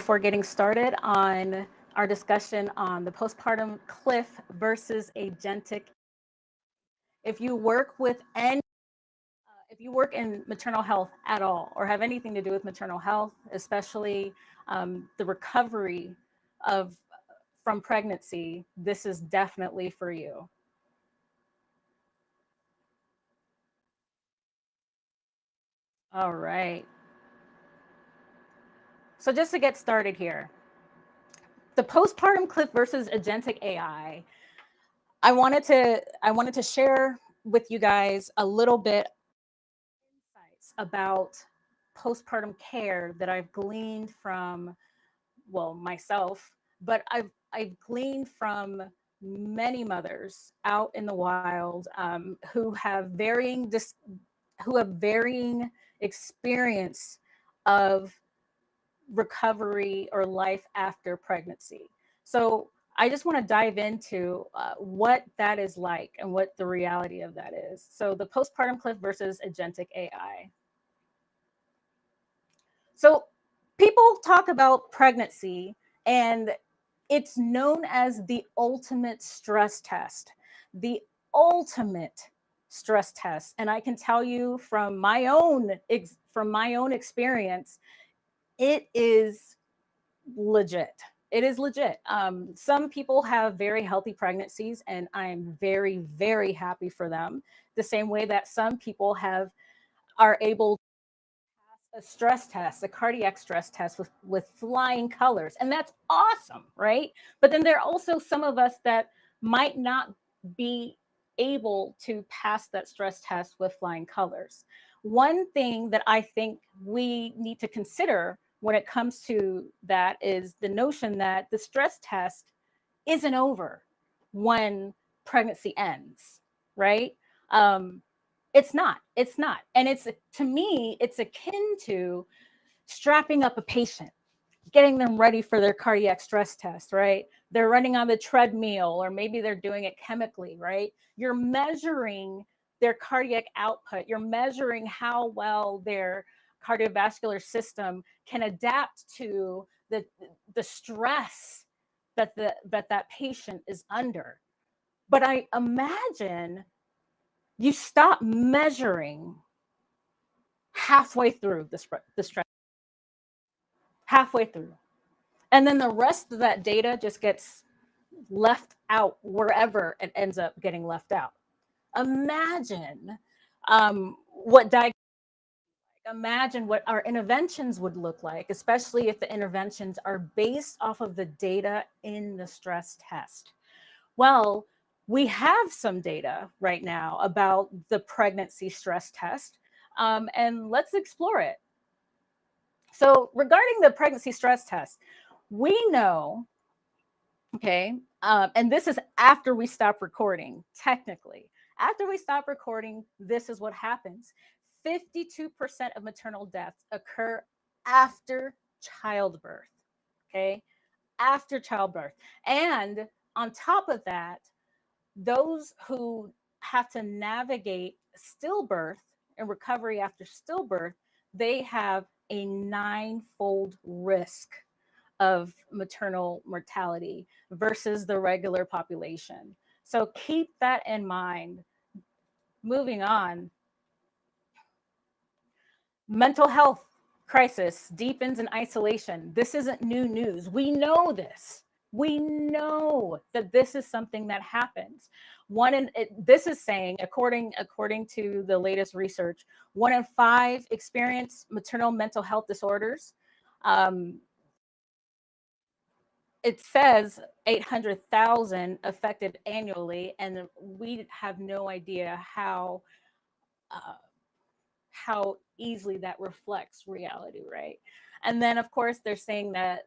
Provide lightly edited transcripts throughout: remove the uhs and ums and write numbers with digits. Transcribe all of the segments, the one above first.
before getting started on our discussion on the postpartum cliff versus agentic. If you work with any if you work in maternal health at all or have anything to do with maternal health, especially the recovery of from pregnancy, this is definitely for you. All right. So just to get started here, the postpartum cliff versus agentic AI. I wanted to share with you guys a little bit insights about postpartum care that I've gleaned from, well, myself, but I've gleaned from many mothers out in the wild who have varying experience of recovery or life after pregnancy. So I just want to dive into what that is like and what the reality of that is. So the postpartum cliff versus agentic AI. So people talk about pregnancy, and it's known as the ultimate stress test. The ultimate stress test. And I can tell you from my own experience, it is legit. It is legit. Some people have very healthy pregnancies, and I'm very, very happy for them. The same way that some people are able a stress test, a cardiac stress test with flying colors. And that's awesome, right? But then there are also some of us that might not be able to pass that stress test with flying colors. One thing that I think we need to consider when it comes to that is the notion that the stress test isn't over when pregnancy ends, right? Um, it's not. It's not. And it's to me, it's akin to strapping up a patient, getting them ready for their cardiac stress test, right? They're running on the treadmill, or maybe they're doing it chemically, right? You're measuring their cardiac output. You're measuring how well their cardiovascular system can adapt to the stress that patient is under. But I imagine you stop measuring halfway through the stress, halfway through. And then the rest of that data just gets left out wherever it ends up getting left out. Imagine what imagine what our interventions would look like, especially if the interventions are based off of the data in the stress test. Well, we have some data right now about the pregnancy stress test, and let's explore it. So, regarding the pregnancy stress test, we know, okay, and this is after we stop recording, technically. After we stop recording, this is what happens 52% of maternal deaths occur after childbirth, okay? After childbirth. And on top of that, those who have to navigate stillbirth and recovery after stillbirth, they have a ninefold risk of maternal mortality versus the regular population. So keep that in mind. Moving on, mental health crisis deepens in isolation. This isn't new news. We know this. We know that this is something that happens. This is saying, according to the latest research, 1 in 5 experience maternal mental health disorders. Um, it says 800,000 affected annually, and we have no idea uh, how easily that reflects reality, right? And then, of course, they're saying that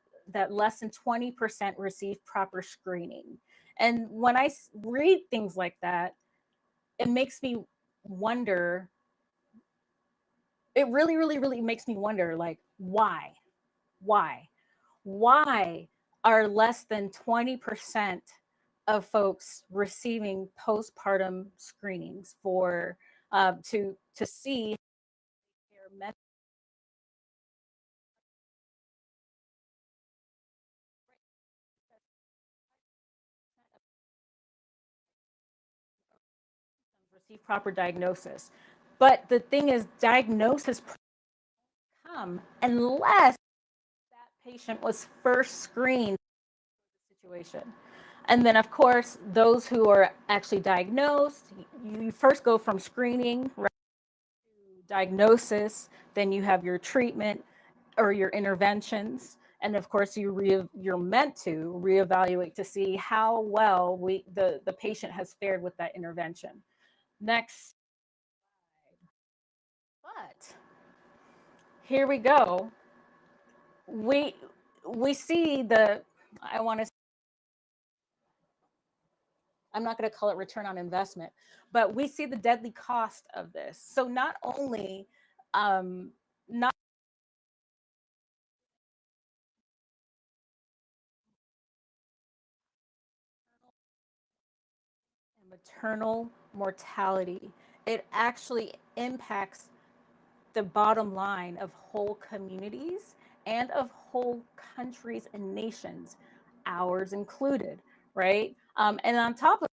less than 20% receive proper screening. And when I read things like that, it makes me wonder. It really, really, really makes me wonder, like, why, why are less than 20% of folks receiving postpartum screenings for to see their receive proper diagnosis. But the thing is, diagnosis come unless that patient was first screened for the situation. And then, of course, those who are actually diagnosed, you first go from screening, right, to diagnosis, then you have your treatment or your interventions. And of course, you're meant to reevaluate to see how well the patient has fared with that intervention. Next, but here we go. We we see the I want to I'm not going to call it return on investment, but we see the deadly cost of this. So not only not maternal mortality, it actually impacts the bottom line of whole communities and of whole countries and nations, ours included, right? And on top of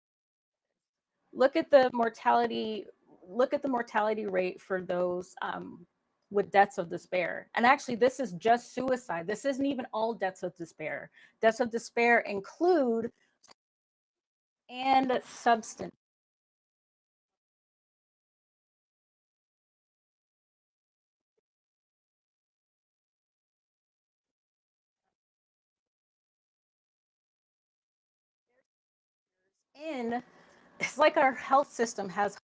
look at the mortality, look at the mortality rate for those with deaths of despair. And actually, this is just suicide. This isn't even all deaths of despair. Deaths of despair include and substance. In it's like our health system has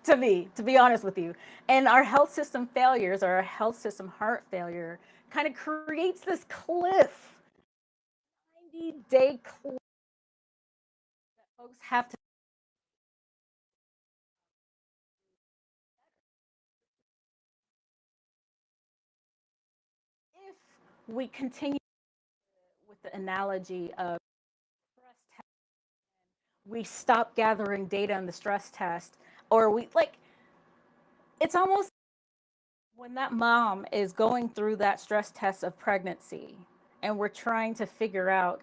to be honest with you, and our health system failures or our health system heart failure kind of creates this cliff, 90-day cliff that folks have to if we continue with the analogy of stress test, we stop gathering data on the stress test, or we like it's almost when that mom is going through that stress test of pregnancy and we're trying to figure out,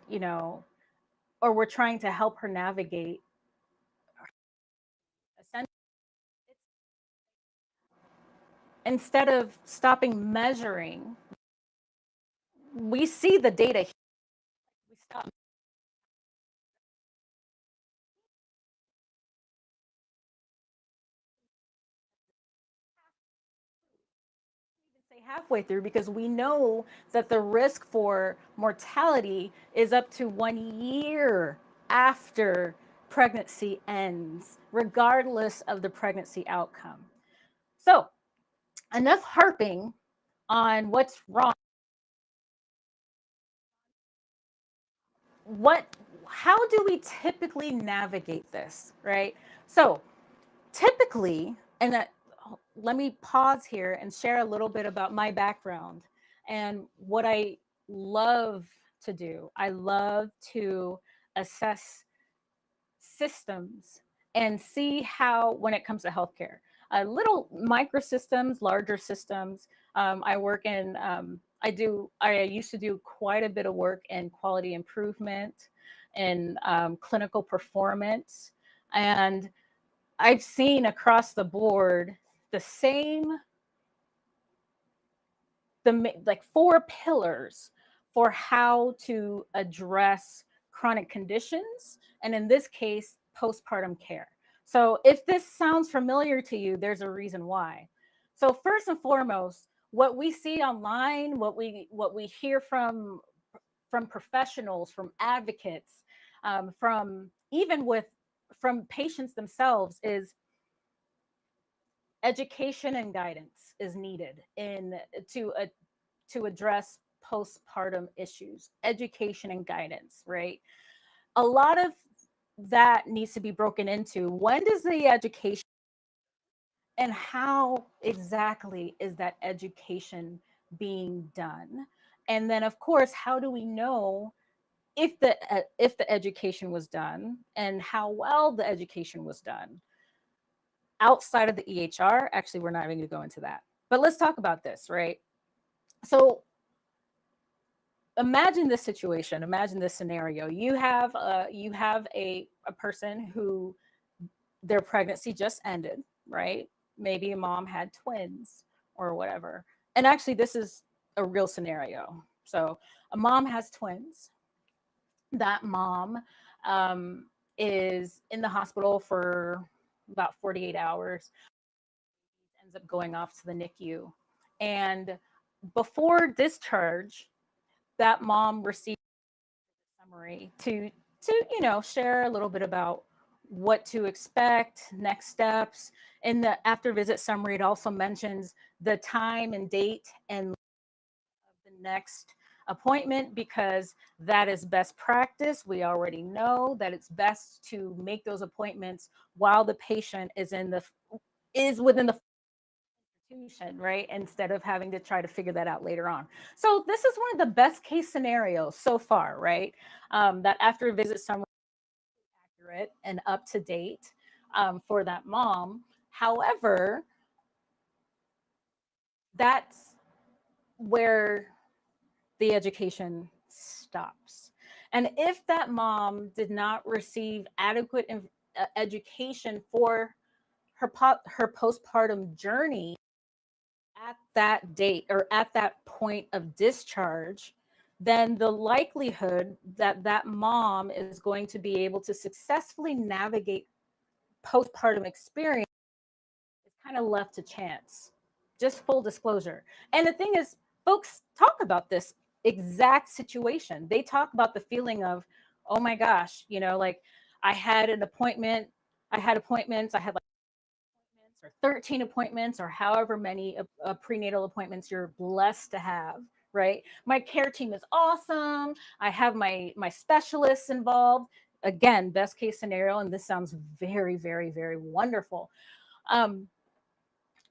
or we're trying to help her navigate essentially instead of stopping measuring, we see the data. We stop say halfway through because we know that the risk for mortality is up to 1 year after pregnancy ends, regardless of the pregnancy outcome. So, enough harping on what's wrong. What How do we typically navigate this, right? So, typically, and let me pause here and share a little bit about my background and what I love to do. I love to assess systems and see how, when it comes to healthcare, little microsystems, larger systems. I work in, I used to do quite a bit of work in quality improvement and clinical performance. And I've seen across the board the same, like four pillars for how to address chronic conditions, and in this case, postpartum care. So if this sounds familiar to you, there's a reason why. So first and foremost, what we see online, what we hear from professionals, from advocates, from even with from patients themselves is education and guidance is needed in to address postpartum issues. Education and guidance, right? A lot of that needs to be broken into. When does the education and how exactly is that education being done? And then, of course, how do we know if the education was done and how well the education was done? Outside of the EHR, actually, we're not even going to go into that. But let's talk about this, right? So imagine this situation. Imagine this scenario. You have a person who their pregnancy just ended, right? Maybe a mom had twins or whatever. And actually, this is a real scenario. So, a mom has twins. That mom um, is in the hospital for about 48 hours, ends up going off to the NICU. And before discharge, that mom received a summary to share a little bit about what to expect, next steps. In the after visit summary, it also mentions the time and date and the next appointment, because that is best practice. We already know that it's best to make those appointments while the patient is within the institution, right? Instead of having to try to figure that out later on. So this is one of the best case scenarios so far, right? That after a visit summary is accurate and up to date for that mom. However, that's where the education stops. And if that mom did not receive adequate education for her postpartum journey at that date or at that point of discharge, then the likelihood that that mom is going to be able to successfully navigate postpartum experience is kind of left to chance. Just full disclosure. And the thing is, folks talk about this exact situation. They talk about the feeling of, oh my gosh, like I had an appointment, I had appointments, I had like or 13 appointments or however many prenatal appointments you're blessed to have, right? My care team is awesome. I have my specialists involved. Again, best case scenario, and this sounds very, very, very wonderful. Um,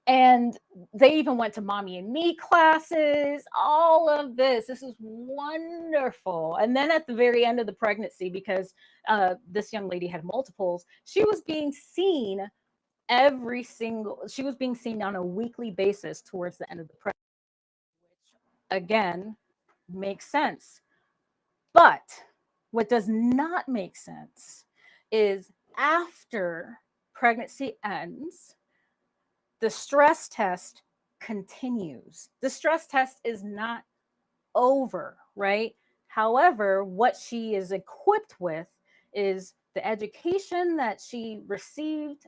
and they even went to mommy and me classes, all of this. This is wonderful. And then at the very end of the pregnancy, because this young lady had multiples, she was being seen she was being seen on a weekly basis towards the end of the pregnancy, which again makes sense. But what does not make sense is after pregnancy ends, the stress test continues. The stress test is not over, right? However, what she is equipped with is the education that she received,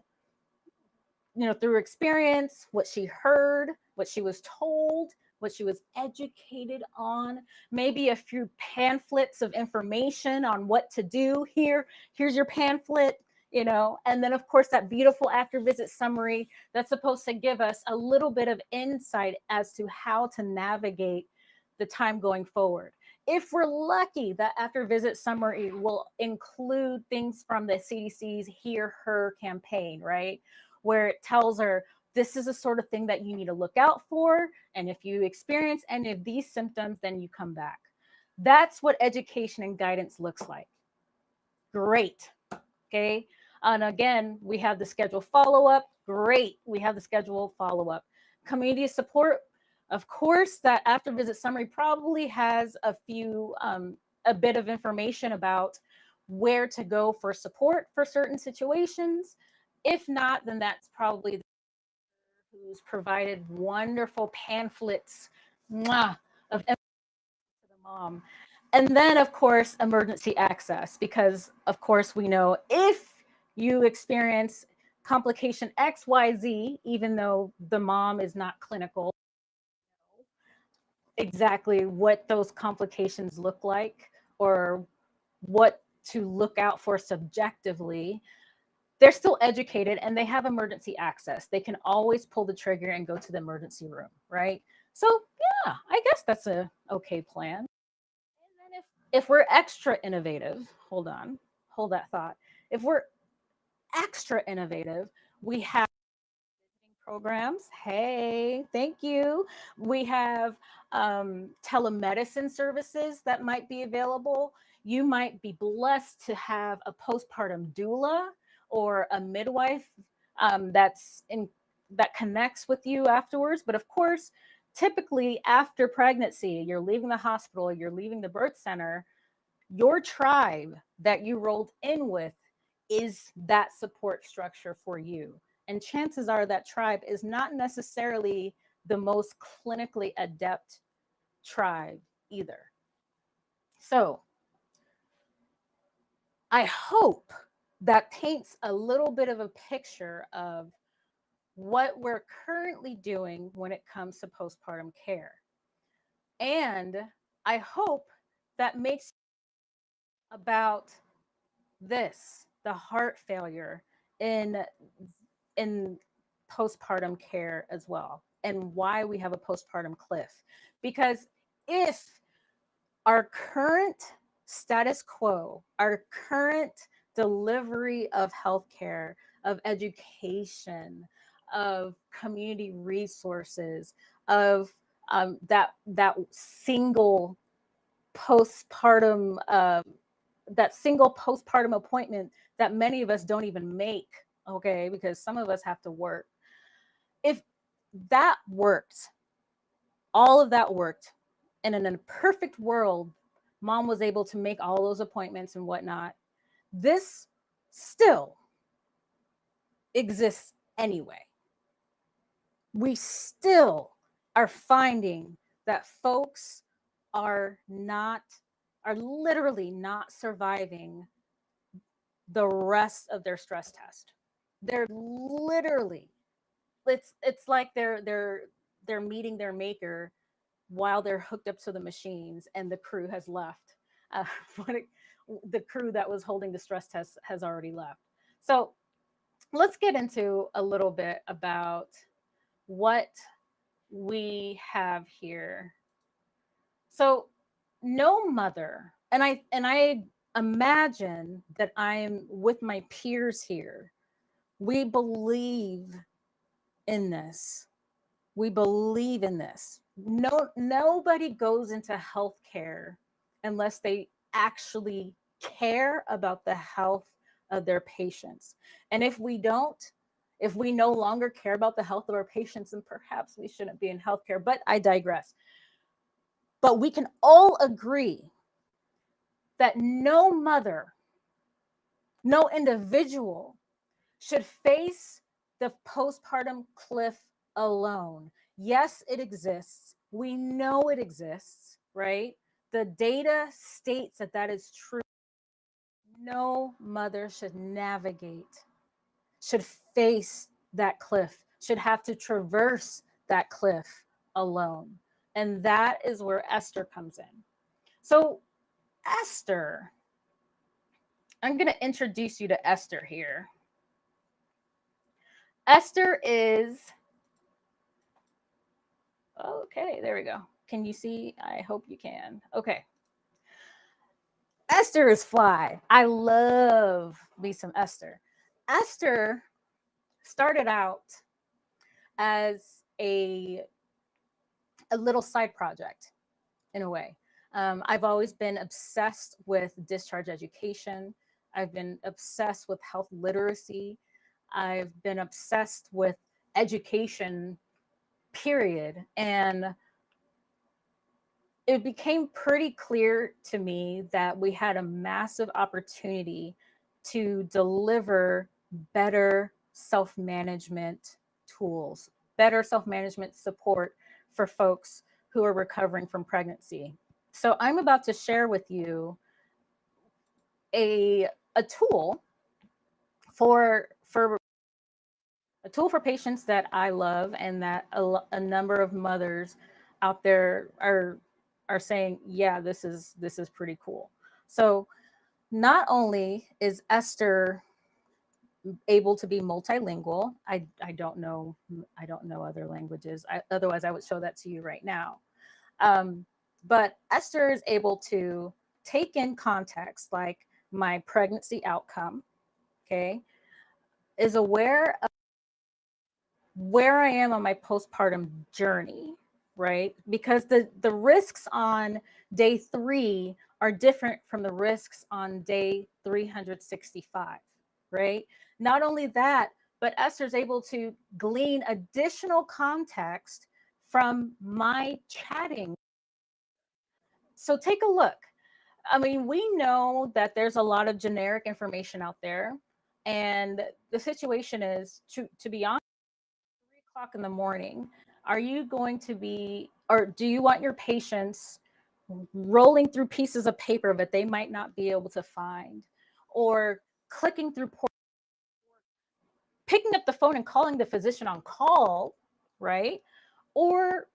through experience, what she heard, what she was told, what she was educated on, maybe a few pamphlets of information on what to do. Here's your pamphlet, and then of course that beautiful after visit summary that's supposed to give us a little bit of insight as to how to navigate the time going forward. If we're lucky, that after visit summary will include things from the CDC's Hear Her campaign, right? Where it tells her this is the sort of thing that you need to look out for. And if you experience any of these symptoms, then you come back. That's what education and guidance looks like. Great. Okay. And again, we have the schedule follow up. Great. We have the schedule follow up. Community support. Of course, that after visit summary probably has a bit of information about where to go for support for certain situations. If not, then that's probably who's provided wonderful pamphlets of information to the mom. And then, of course, emergency access, because, of course, we know if you experience complication XYZ, even though the mom is not clinical, exactly what those complications look like or what to look out for subjectively. They're still educated and they have emergency access. They can always pull the trigger and go to the emergency room, right? So yeah, I guess that's a okay plan. And then if we're extra innovative, hold that thought. If we're extra innovative, we have programs. Hey, thank you. We have telemedicine services that might be available. You might be blessed to have a postpartum doula or a midwife that connects with you afterwards. But of course, typically after pregnancy, you're leaving the hospital, you're leaving the birth center. Your tribe that you rolled in with is that support structure for you. And chances are that tribe is not necessarily the most clinically adept tribe either. So I hope that paints a little bit of a picture of what we're currently doing when it comes to postpartum care. And I hope that makes about this, the heart failure in in postpartum care as well, and why we have a postpartum cliff. Because if our current status quo, our current delivery of healthcare, of education, of community resources, of that postpartum single postpartum appointment that many of us don't even make, okay, because some of us have to work. If that worked, all of that worked, and in a perfect world, mom was able to make all those appointments and whatnot, this still exists anyway. We still are finding that folks are not, are literally not surviving the rest of their stress test. They're literally, it's like they're meeting their maker while they're hooked up to the machines and the crew has left. Uh, the crew that was holding the stress test has already left. So let's get into a little bit about what we have here. So no mother, and I imagine that I'm with my peers here. We believe in this. We believe in this. Nobody goes into healthcare unless they actually care about the health of their patients. And if we don't, if we no longer care about the health of our patients, then perhaps we shouldn't be in healthcare. But I digress. But we can all agree that no mother, no individual should face the postpartum cliff alone. Yes, it exists. We know it exists, right? The data states that that is true. No mother should navigate, should face that cliff, should have to traverse that cliff alone. And that is where Esther comes in. So, Esther, I'm going to introduce you to Esther here. Esther is, okay, there we go. Can you see? I hope you can. Okay. Esther is fly. I love me some Esther. Esther started out as a little side project in a way. I've always been obsessed with discharge education. I've been obsessed with health literacy. I've been obsessed with education, period. And it became pretty clear to me that we had a massive opportunity to deliver better self management tools, better self management support for folks who are recovering from pregnancy. So I'm about to share with you a tool for a tool for patients that I love and that a number of mothers out there are saying, yeah, this is pretty cool. So not only is Esther able to be multilingual, I don't know other languages. Otherwise, I would show that to you right now. Um, but Esther is able to take in context like my pregnancy outcome, okay, is aware of where I am on my postpartum journey, right? Because the risks on day 3 are different from the risks on day 365, right? Not only that, but Esther's able to glean additional context from my chatting. So take a look. I mean, we know that there's a lot of generic information out there. And the situation is, to be honest, 3 o'clock in the morning, are you going to be, or do you want your patients rolling through pieces of paper that they might not be able to find, or clicking through, picking up the phone and calling the physician on call, right? Or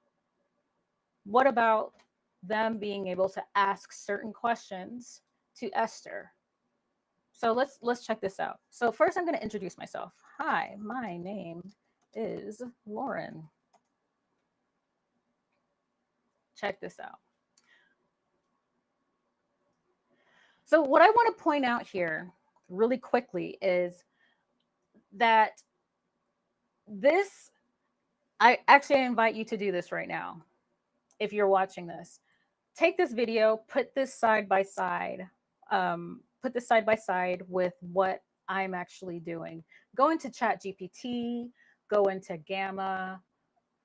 what about them being able to ask certain questions to Esther? So let's check this out. So first I'm going to introduce myself. Hi, my name is Lauren. Check this out. So what I want to point out here really quickly is that this, I actually invite you to do this right now. If you're watching this, take this video, put this side by side, with what I'm actually doing. Go into ChatGPT, go into go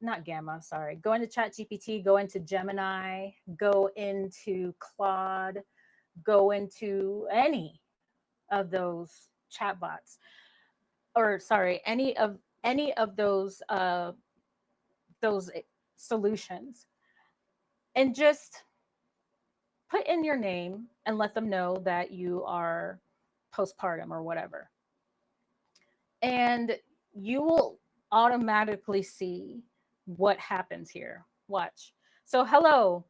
into ChatGPT, go into Gemini, go into Claude, go into any of those chatbots, or sorry, any of those solutions, and just put in your name and let them know that you are postpartum or whatever. And you will automatically see what happens here. Watch. So, hello,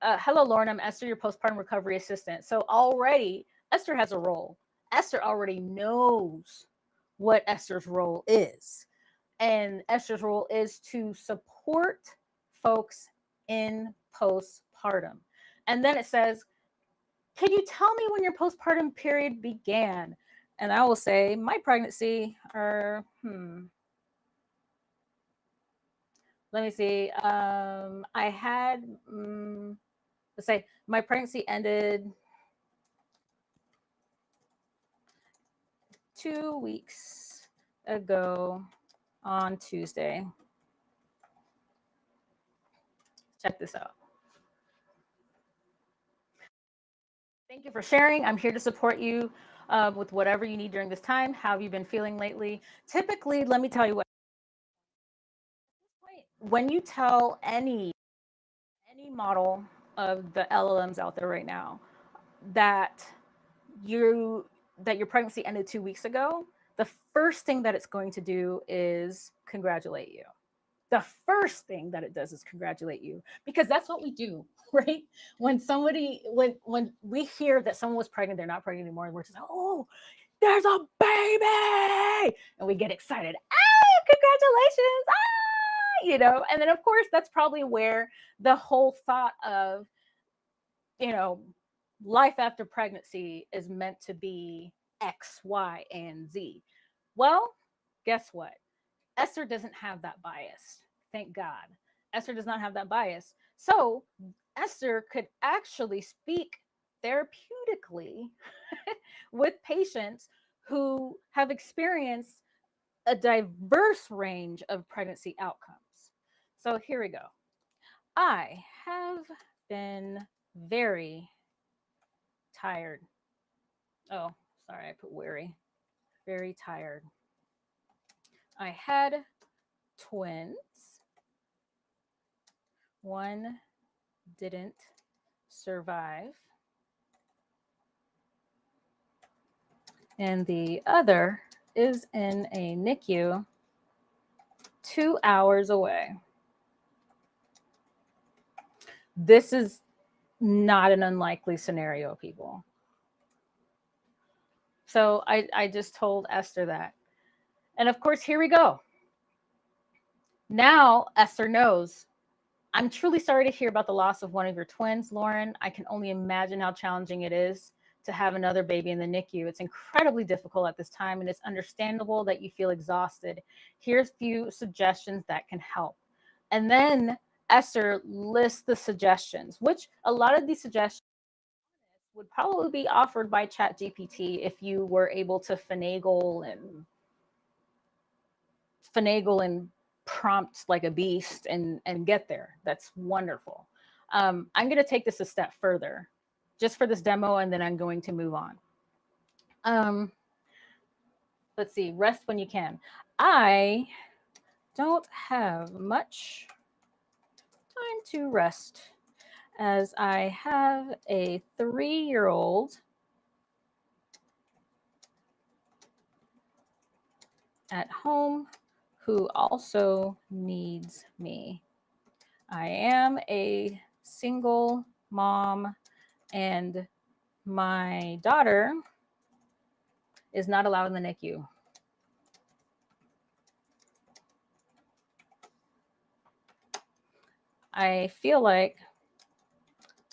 Lauren. I'm Esther, your postpartum recovery assistant. So already, Esther has a role. Esther already knows what Esther's role is. And Esther's role is to support folks in postpartum. And then it says, can you tell me when your postpartum period began? And I will say, my pregnancy, or let me see. I had, let's say, my pregnancy ended 2 weeks ago on Tuesday. Check this out. Thank you for sharing. I'm here to support you with whatever you need during this time. How have you been feeling lately? Typically, let me tell you what, when you tell any model of the LLMs out there right now that your pregnancy ended 2 weeks ago, the first thing that it's going to do is congratulate you. The first thing that it does is congratulate you, because that's what we do, right? When we hear that someone was pregnant, they're not pregnant anymore, and we're just like, oh, there's a baby, and we get excited. Congratulations, and then of course that's probably where the whole thought of, life after pregnancy is meant to be X, Y, and Z. Well, guess what? Esther doesn't have that bias. Thank God. Esther does not have that bias. So Esther could actually speak therapeutically with patients who have experienced a diverse range of pregnancy outcomes. So here we go. I have been very tired. Oh, sorry, I put weary. Very tired. I had twins. One didn't survive, and the other is in a NICU 2 hours away. This is not an unlikely scenario, people. So I just told Esther that. And of course, here we go. Now Esther knows. I'm truly sorry to hear about the loss of one of your twins, Lauren. I can only imagine how challenging it is to have another baby in the NICU. It's incredibly difficult at this time, and it's understandable that you feel exhausted. Here's a few suggestions that can help. And then Esther lists the suggestions, which a lot of these suggestions would probably be offered by ChatGPT if you were able to finagle and prompt like a beast and get there. That's wonderful. I'm going to take this a step further just for this demo, and then I'm going to move on. let's see, rest when you can. I don't have much time to rest as I have a 3-year-old at home who also needs me. I am a single mom, and my daughter is not allowed in the NICU. I feel like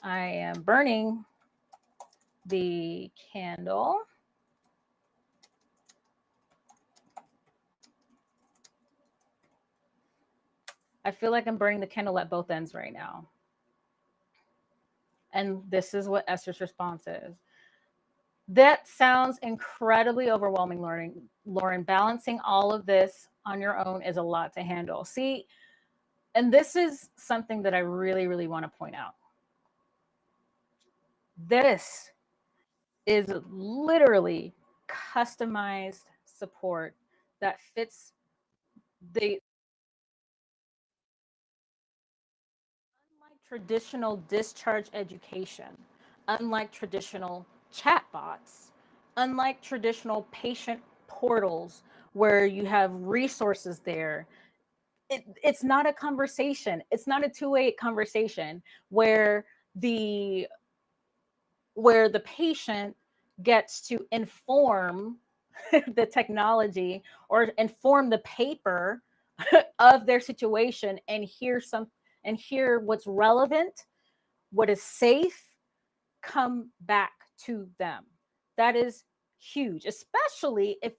I am burning the candle. I feel like I'm burning the candle at both ends right now. And this is what Esther's response is. That sounds incredibly overwhelming, Lauren. Balancing all of this on your own is a lot to handle. See, and this is something that I really, really want to point out. This is literally customized support that fits the unlike traditional discharge education, unlike traditional chatbots, unlike traditional patient portals where you have resources there. It's not a conversation. It's not a two-way conversation where the patient gets to inform the technology or inform the paper of their situation and hear what's relevant, what is safe, come back to them. That is huge, especially if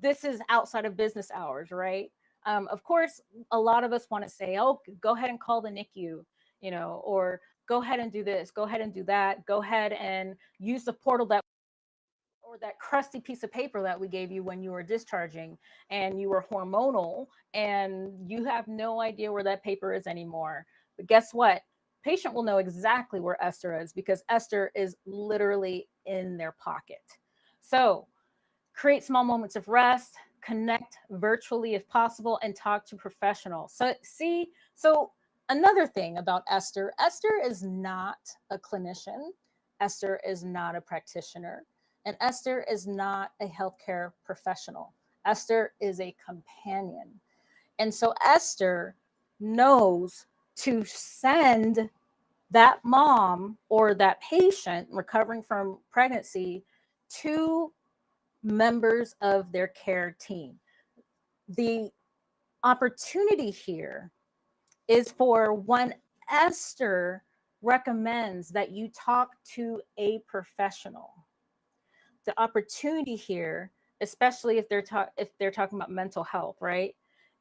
this is outside of business hours, right? Of course, a lot of us want to say, "Oh, go ahead and call the NICU," or go ahead and do this, go ahead and do that, go ahead and use the portal that or that crusty piece of paper that we gave you when you were discharging and you were hormonal and you have no idea where that paper is anymore. But guess what? Patient will know exactly where Esther is because Esther is literally in their pocket. So create small moments of rest, connect virtually if possible, and talk to professionals. So another thing about Esther, Esther is not a clinician. Esther is not a practitioner. And Esther is not a healthcare professional. Esther is a companion. And so Esther knows to send that mom or that patient recovering from pregnancy to members of their care team. The opportunity here is for when Esther recommends that you talk to a professional. The opportunity here, especially if they're talking about mental health, right,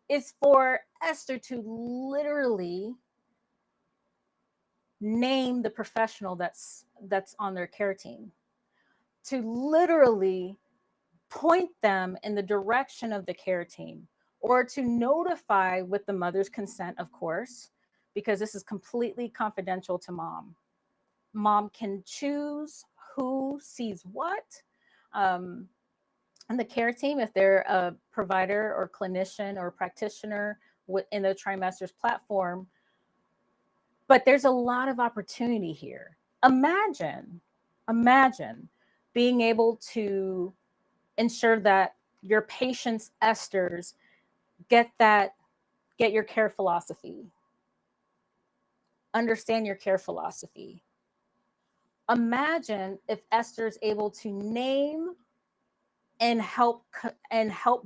is for Esther to literally name the professional that's on their care team, to literally point them in the direction of the care team, or to notify with the mother's consent, of course, because this is completely confidential to mom. Mom can choose who sees what. Um, and the care team, if they're a provider or clinician or practitioner in the trimesters platform. But there's a lot of opportunity here. Imagine being able to ensure that your patients, Esther's, get your care philosophy, understand your care philosophy. Imagine if Esther's able to name and help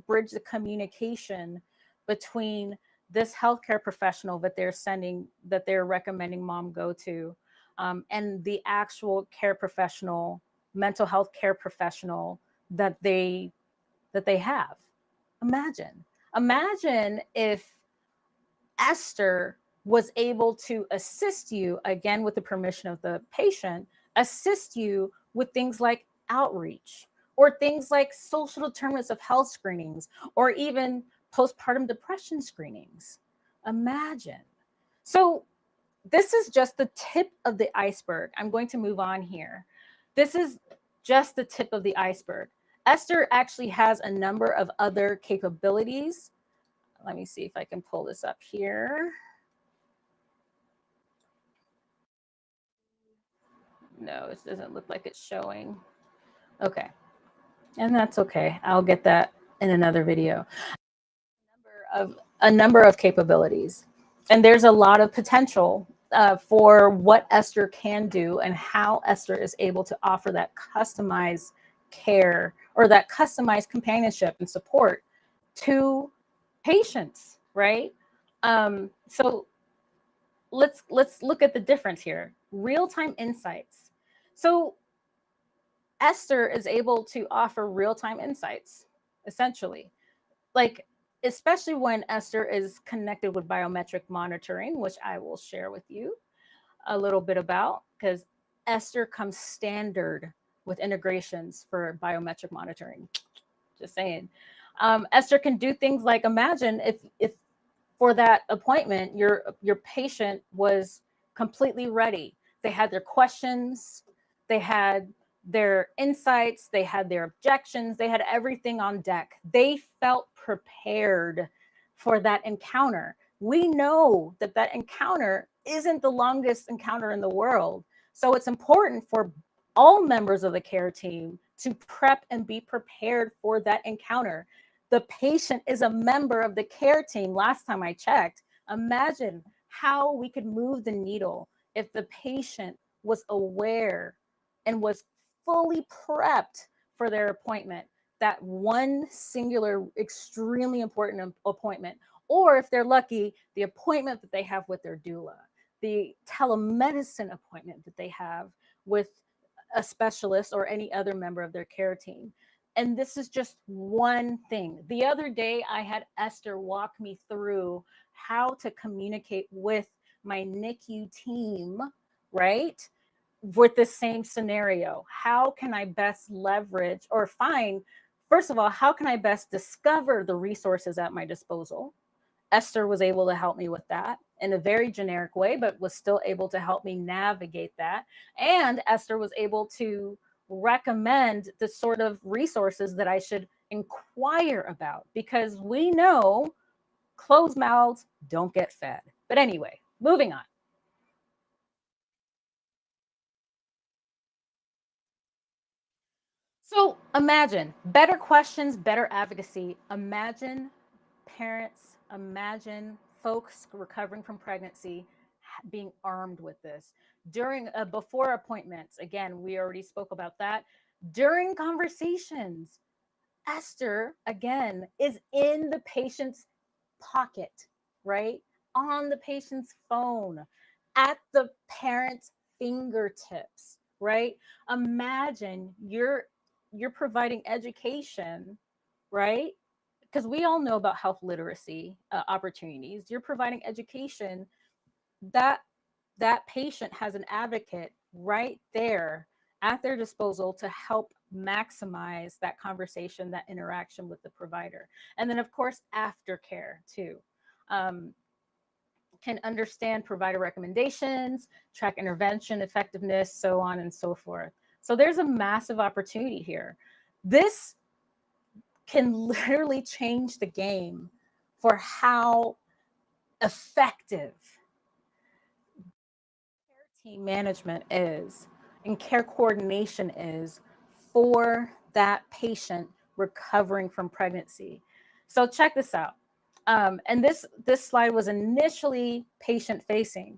bridge the communication between this healthcare professional that they're recommending mom go to, and the actual care professional, mental health care professional that they have. Imagine if Esther was able to assist you, again with the permission of the patient, assist you with things like outreach or things like social determinants of health screenings or even postpartum depression screenings. Imagine. So this is just the tip of the iceberg. I'm going to move on here. This is just the tip of the iceberg. Esther actually has a number of other capabilities. Let me see if I can pull this up here. No, it doesn't look like it's showing. Okay. And that's okay. I'll get that in another video. A number of capabilities. And there's a lot of potential for what Esther can do and how Esther is able to offer that customized care or that customized companionship and support to patients, right? So let's look at the difference here. Real-time insights. So Esther is able to offer real-time insights, essentially. Like, especially when Esther is connected with biometric monitoring, which I will share with you a little bit about, because Esther comes standard with integrations for biometric monitoring. Just saying. Esther can do things like, imagine if for that appointment, your patient was completely ready. They had their questions, they had their insights, they had their objections, they had everything on deck. They felt prepared for that encounter. We know that that encounter isn't the longest encounter in the world. So it's important for all members of the care team to prep and be prepared for that encounter. The patient is a member of the care team. Last time I checked, imagine how we could move the needle if the patient was aware and was fully prepped for their appointment, that one singular, extremely important appointment. Or if they're lucky, the appointment that they have with their doula, the telemedicine appointment that they have with a specialist or any other member of their care team. And this is just one thing. The other day, I had Esther walk me through how to communicate with my NICU team, right? With the same scenario. How can I best leverage or find, first of all, how can I best discover the resources at my disposal? Esther was able to help me with that in a very generic way, but was still able to help me navigate that. And Esther was able to recommend the sort of resources that I should inquire about, because we know closed mouths don't get fed. But anyway, moving on. So imagine better questions, better advocacy. Imagine parents, imagine folks recovering from pregnancy being armed with this during before appointments. Again, we already spoke about that. During conversations, Esther again is in the patient's pocket, right? On the patient's phone, at the parent's fingertips, right? Imagine you're providing education, right? Because we all know about health literacy opportunities. You're providing education that that patient has an advocate right there at their disposal to help maximize that conversation, that interaction with the provider. And then, of course, aftercare too. Um, can understand provider recommendations, track intervention effectiveness, so on and so forth. So there's a massive opportunity here. This can literally change the game for how effective care team management is and care coordination is for that patient recovering from pregnancy. So check this out. And this slide was initially patient facing,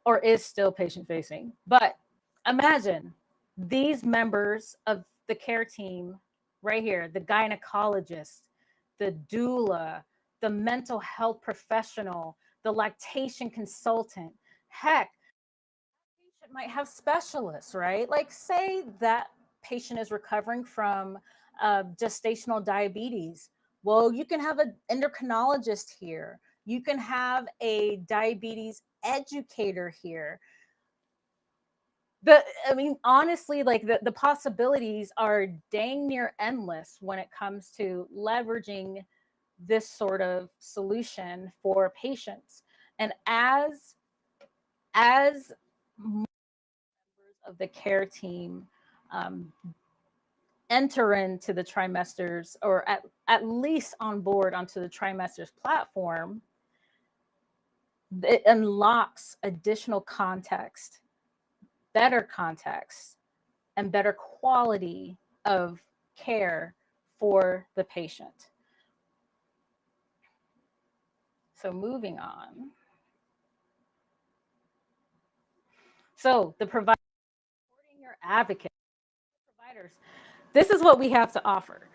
or is still patient facing. But imagine these members of the care team right here, the gynecologist, the doula, the mental health professional, the lactation consultant. Heck, patient might have specialists, right? Like, say that patient is recovering from gestational diabetes. Well, you can have an endocrinologist here. You can have a diabetes educator here. I mean, honestly, like the possibilities are dang near endless when it comes to leveraging this sort of solution for patients. And as members of the care team um, enter into the trimesters, or at least on board onto the trimesters platform, it unlocks additional context, better context, and better quality of care for the patient. So moving on. So the provider, supporting your advocate, providers, this is what we have to offer.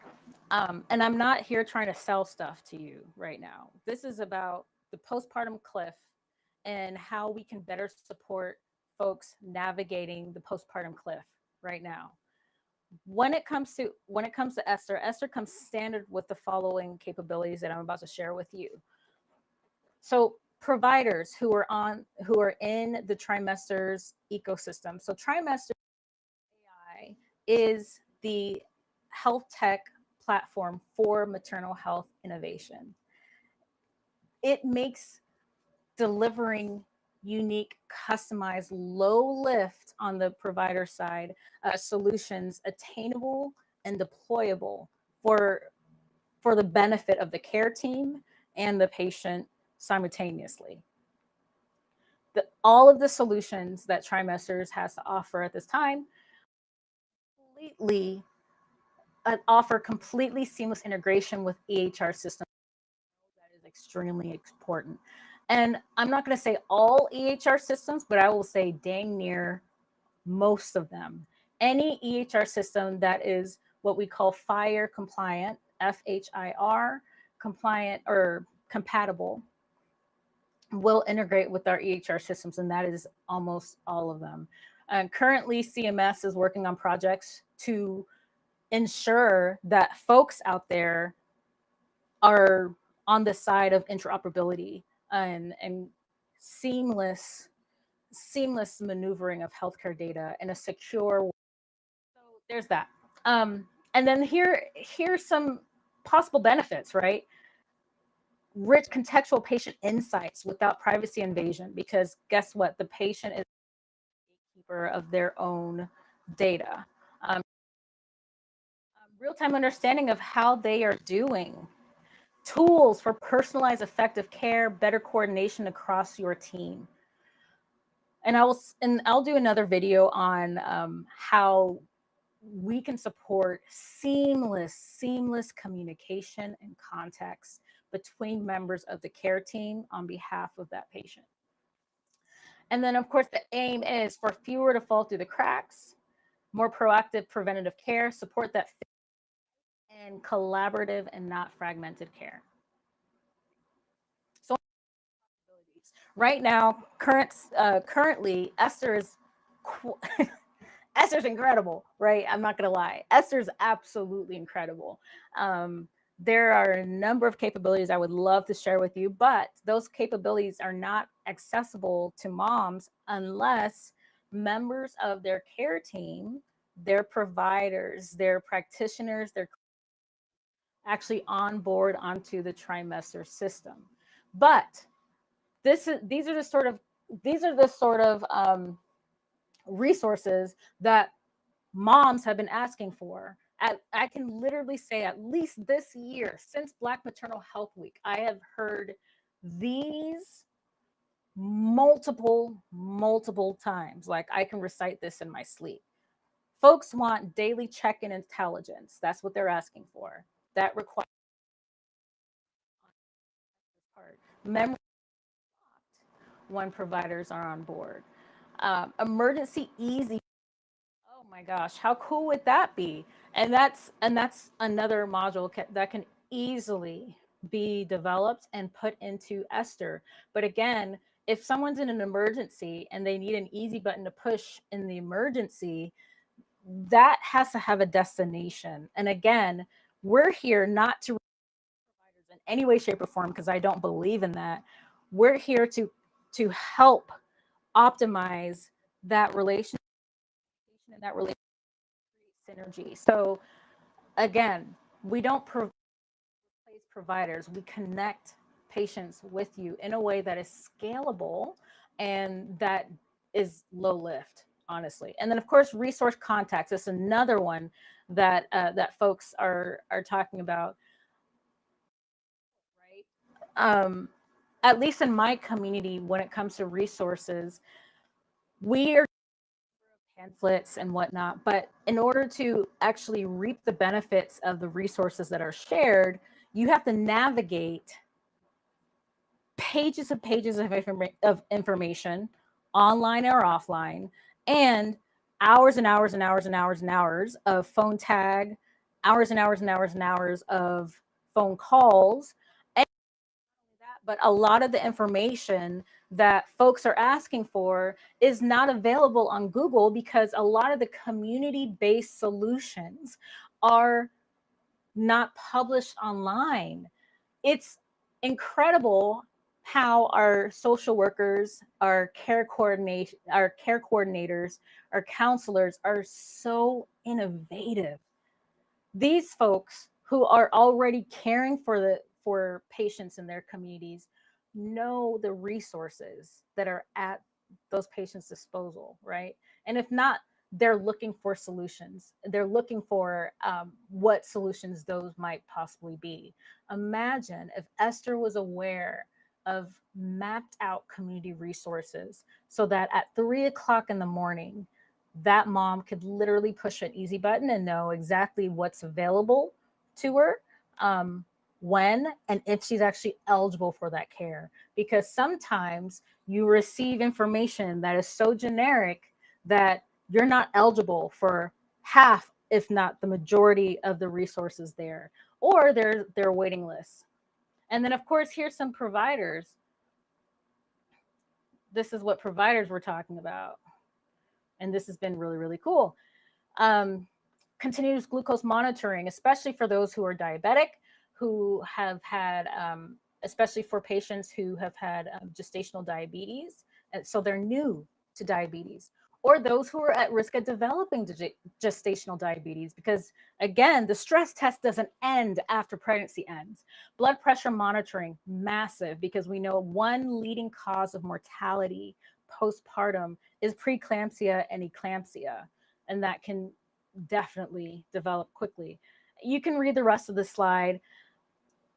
And I'm not here trying to sell stuff to you right now. This is about the postpartum cliff and how we can better support folks navigating the postpartum cliff right now. When it comes to Esther, Esther comes standard with the following capabilities that I'm about to share with you. So providers who are in the trimesters ecosystem. So trimesters AI is the health tech platform for maternal health innovation. It makes delivering unique, customized, low lift on the provider side solutions attainable and deployable for the benefit of the care team and the patient simultaneously. All of the solutions that Trimesters has to offer at this time completely offer completely seamless integration with EHR systems. That is extremely important. And I'm not going to say all EHR systems, but I will say dang near most of them. Any EHR system that is what we call FHIR compliant, FHIR compliant or compatible, will integrate with our EHR systems, and that is almost all of them. Currently, CMS is working on projects to ensure that folks out there are on the side of interoperability and seamless maneuvering of healthcare data in a secure way. So there's that. And then here's some possible benefits, right? Rich contextual patient insights without privacy invasion, because guess what? The patient is a gatekeeper of their own data. Real-time understanding of how they are doing. Tools for personalized, effective care, better coordination across your team. And I'll do another video on how we can support seamless communication and context between members of the care team on behalf of that patient. And then, of course, the aim is for fewer to fall through the cracks, more proactive preventative care, support that and collaborative and not fragmented care. So right now, currently, Esther is Esther's incredible, right? I'm not going to lie. Esther's absolutely incredible. There are a number of capabilities I would love to share with you, but those capabilities are not accessible to moms unless members of their care team, their providers, their practitioners, they're actually on board onto the trimester system. But these are the sort of resources that moms have been asking for. I can literally say at least this year, since Black Maternal Health Week, I have heard these multiple times. Like I can recite this in my sleep. Folks want daily check-in intelligence. That's what they're asking for. That requires memory when providers are on board. Emergency easy. Oh my gosh, how cool would that be? And that's another module that can easily be developed and put into Esther. But again, if someone's in an emergency and they need an easy button to push in the emergency, that has to have a destination. And again, we're here not to providers in any way, shape, or form, because I don't believe in that. We're here to help optimize that relationship and that relationship synergy. So again, we don't replace providers. We connect patients with you in a way that is scalable and that is low lift. honestly. And then of course, resource contacts is another one that that folks are talking about, right? At least in my community, when it comes to resources, we are pamphlets and whatnot, but in order to actually reap the benefits of the resources that are shared, you have to navigate pages of pages of information, online or offline, and hours and hours and hours and hours and hours of phone tag, hours and hours and hours and hours of phone calls. And that, but a lot of the information that folks are asking for is not available on Google because a lot of the community-based solutions are not published online. It's incredible how our social workers, our care coordinators, our counselors are so innovative. These folks who are already caring for patients in their communities know the resources that are at those patients' disposal, right? And if not, they're looking for solutions. They're looking for what solutions those might possibly be. Imagine if Esther was aware of mapped out community resources so that at 3 o'clock in the morning, that mom could literally push an easy button and know exactly what's available to her, when, and if she's actually eligible for that care. Because sometimes you receive information that is so generic that you're not eligible for half, if not the majority of the resources there, or their waiting lists. And then of course, here's some providers. This is what providers we're talking about. And this has been really, really cool. Um, Continuous glucose monitoring, especially for those who are diabetic, who have had, especially for patients who have had gestational diabetes. And so they're new to diabetes, or those who are at risk of developing gestational diabetes, because again, the stress test doesn't end after pregnancy ends. Blood pressure monitoring, massive, because we know one leading cause of mortality postpartum is preeclampsia and eclampsia, and that can definitely develop quickly. You can read the rest of the slide.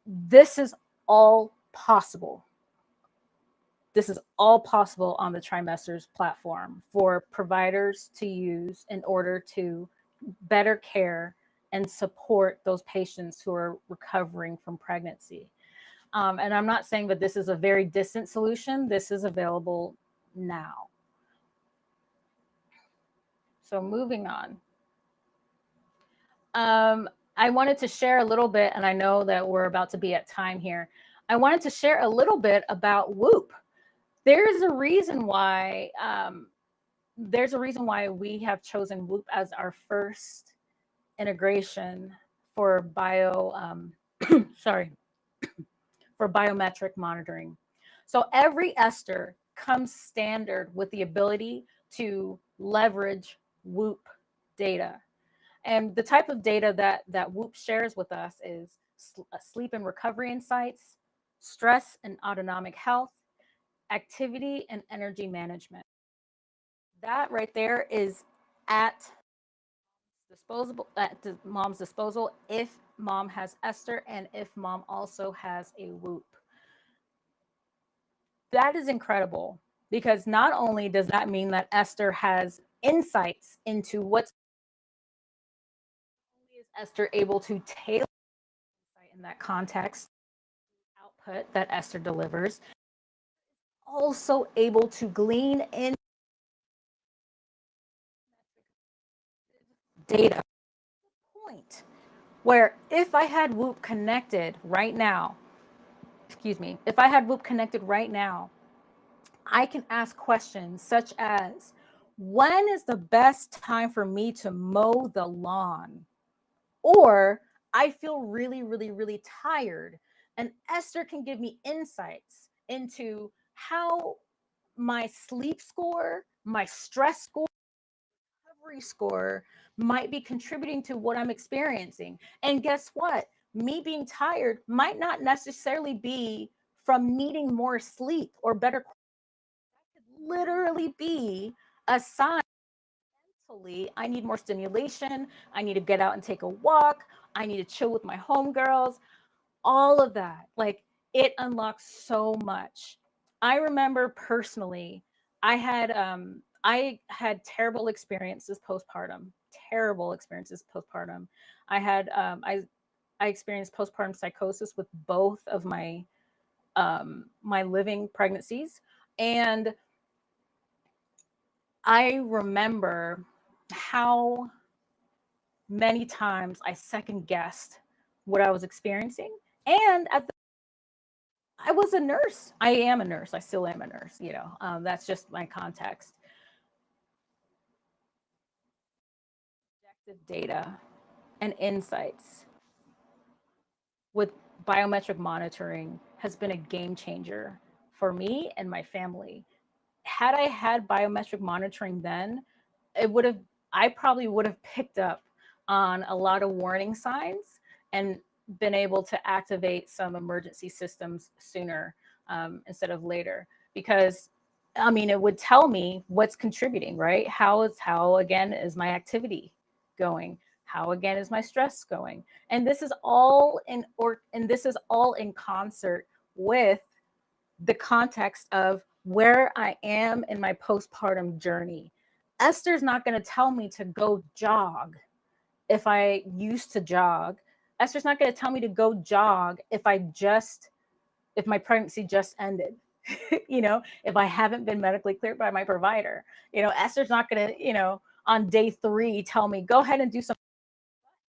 This is all possible. This is all possible on the Trimesters platform for providers to use in order to better care and support those patients who are recovering from pregnancy. And I'm not saying that this is a very distant solution. This is available now. So moving on. I wanted to share a little bit, and I know that we're about to be at time here. I wanted to share a little bit about Whoop. There's a reason why we have chosen Whoop as our first integration for sorry, for biometric monitoring. So every ester comes standard with the ability to leverage Whoop data. And the type of data that Whoop shares with us is sleep and recovery insights, stress and autonomic health, activity and energy management. That right there is at mom's disposal if mom has Esther and if mom also has a Whoop. That is incredible, because not only does that mean that Esther has insights into what's, is Esther able to tailor in that context output that Esther delivers, also able to glean in data point where if I had Whoop connected right now, if I had Whoop connected right now, I can ask questions such as, when is the best time for me to mow the lawn? Or I feel really, really, really tired. And Esther can give me insights into how my sleep score, my stress score, recovery score might be contributing to what I'm experiencing. And guess what? Me being tired might not necessarily be from needing more sleep or better. That could literally be a sign mentally, I need more stimulation. I need to get out and take a walk. I need to chill with my homegirls. All of that, like, it unlocks so much. I remember personally, I had terrible experiences postpartum. Terrible experiences postpartum. I had I experienced postpartum psychosis with both of my living pregnancies, and I remember how many times I second guessed what I was experiencing. And I was a nurse. I am a nurse. I still am a nurse. That's just my context. Objective data and insights with biometric monitoring has been a game changer for me and my family. Had I had biometric monitoring then, it would have I probably would have picked up on a lot of warning signs and been able to activate some emergency systems sooner, instead of later. Because I mean, it would tell me what's contributing, right? How again is my activity going? How again is my stress going? And this is all in concert with the context of where I am in my postpartum journey. Esther's not going to tell me to go jog if I used to jog. Esther's not going to tell me to go jog if my pregnancy just ended. If I haven't been medically cleared by my provider. Esther's not going to, on day 3 tell me go ahead and do some.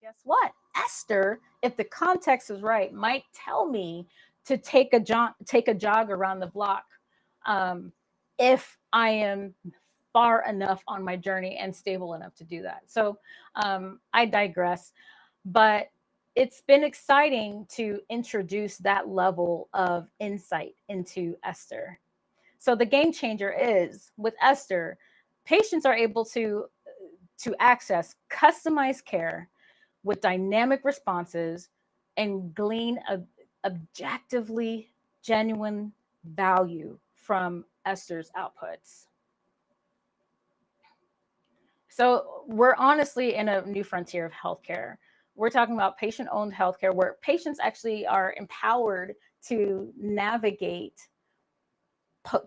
Guess what? Esther, if the context is right, might tell me to take a jog around the block, um, if I am far enough on my journey and stable enough to do that. So I digress, but it's been exciting to introduce that level of insight into Esther. So the game changer is with Esther, patients are able to access customized care with dynamic responses and glean objectively genuine value from Esther's outputs. So we're honestly in a new frontier of healthcare. We're talking about patient-owned healthcare where patients actually are empowered to navigate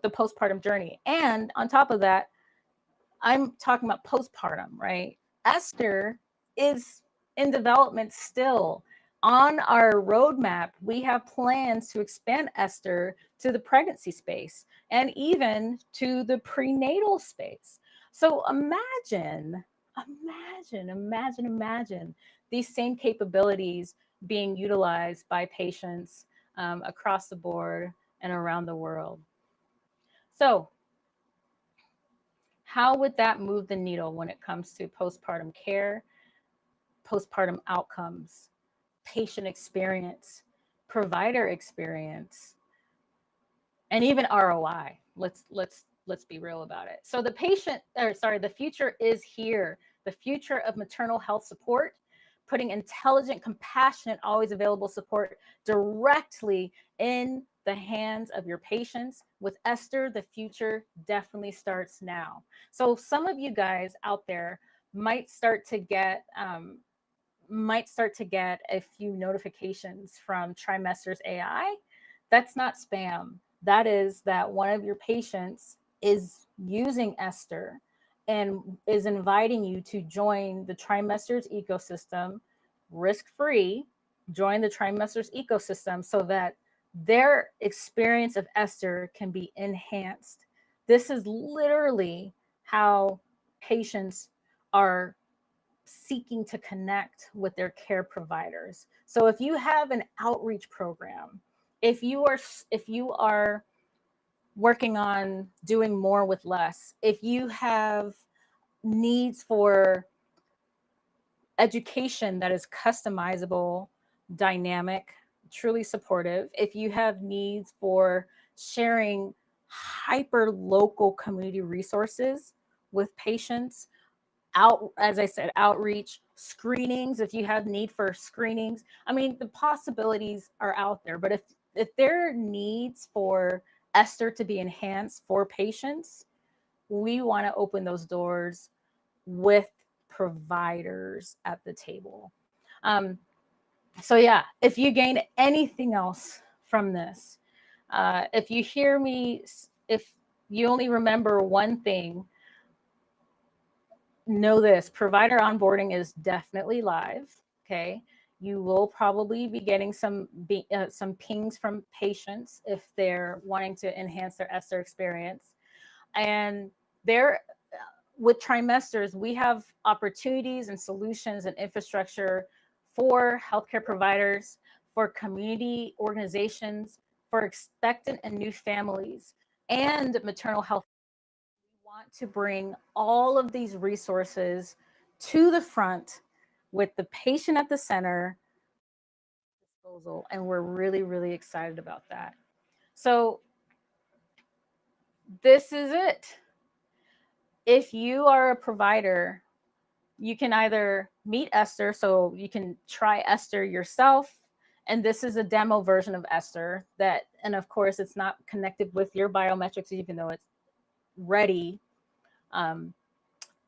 the postpartum journey. And on top of that, I'm talking about postpartum, right? Esther is in development still. On our roadmap, we have plans to expand Esther to the pregnancy space and even to the prenatal space. So imagine these same capabilities being utilized by patients, across the board and around the world. So, how would that move the needle when it comes to postpartum care, postpartum outcomes, patient experience, provider experience, and even ROI? Let's be real about it. So the future is here. The future of maternal health support, putting intelligent, compassionate, always available support directly in the hands of your patients. With Esther, the future definitely starts now. So some of you guys out there might start to get a few notifications from Trimesters AI. That's not spam. That is that one of your patients is using Esther and is inviting you to join the Trimesters ecosystem risk free. Join the Trimesters ecosystem so that their experience of Esther can be enhanced. This is literally how patients are seeking to connect with their care providers. So if you have an outreach program, if you are working on doing more with less, if you have needs for education that is customizable, dynamic, truly supportive, if you have needs for sharing hyper local community resources with patients, as I said, outreach, screenings, if you have need for screenings, I mean, the possibilities are out there. But if there are needs for Esther to be enhanced for patients, we want to open those doors with providers at the table. So yeah, if you gained anything else from this, if you hear me, if you only remember one thing, know this: provider onboarding is definitely live. Okay. You will probably be getting some pings from patients if they're wanting to enhance their ESTR experience. And there, with trimesters, we have opportunities and solutions and infrastructure for healthcare providers, for community organizations, for expectant and new families, and maternal health. We want to bring all of these resources to the front with the patient at the center disposal, and we're really, really excited about that. So this is it. If you are a provider, you can either meet ESTR, so you can try ESTR yourself. And this is a demo version of ESTR that, and of course, it's not connected with your biometrics, even though it's ready.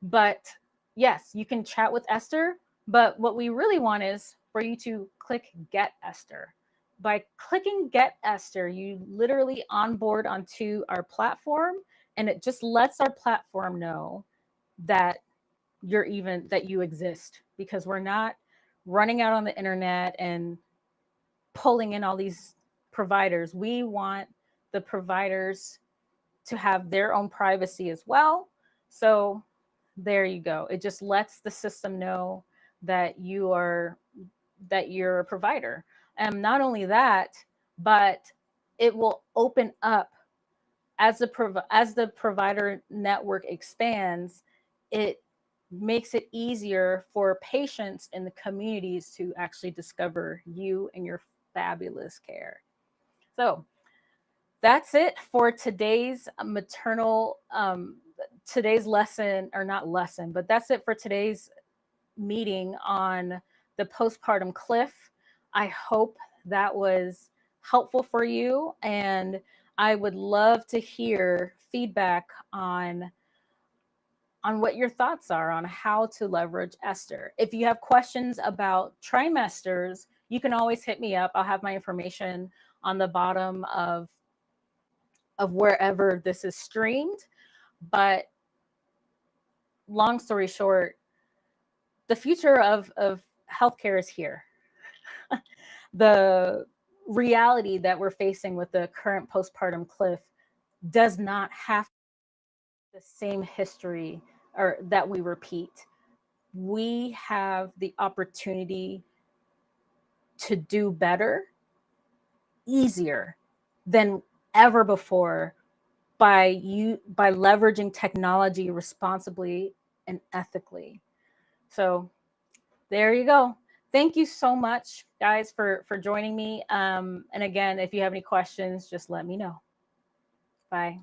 But yes, you can chat with ESTR. But what we really want is for you to click Get ESTR. By clicking Get ESTR, you literally onboard onto our platform, and it just lets our platform know that you exist, because we're not running out on the internet and pulling in all these providers. We want the providers to have their own privacy as well. So there you go. It just lets the system know that you're a provider. And not only that, but it will open up as the provider network expands. It makes it easier for patients in the communities to actually discover you and your fabulous care. So that's it for today's today's lesson, or not lesson, but that's it for today's meeting on the postpartum cliff. I hope that was helpful for you, and I would love to hear feedback on what your thoughts are on how to leverage ESTR. If you have questions about trimesters, you can always hit me up. I'll have my information on the bottom of wherever this is streamed. But long story short, the future of healthcare is here. The reality that we're facing with the current postpartum cliff does not have the same history or that we repeat. We have the opportunity to do better, easier than ever before, by leveraging technology responsibly and ethically. So there you go. Thank you so much, guys, for joining me. And again, if you have any questions, just let me know. Bye.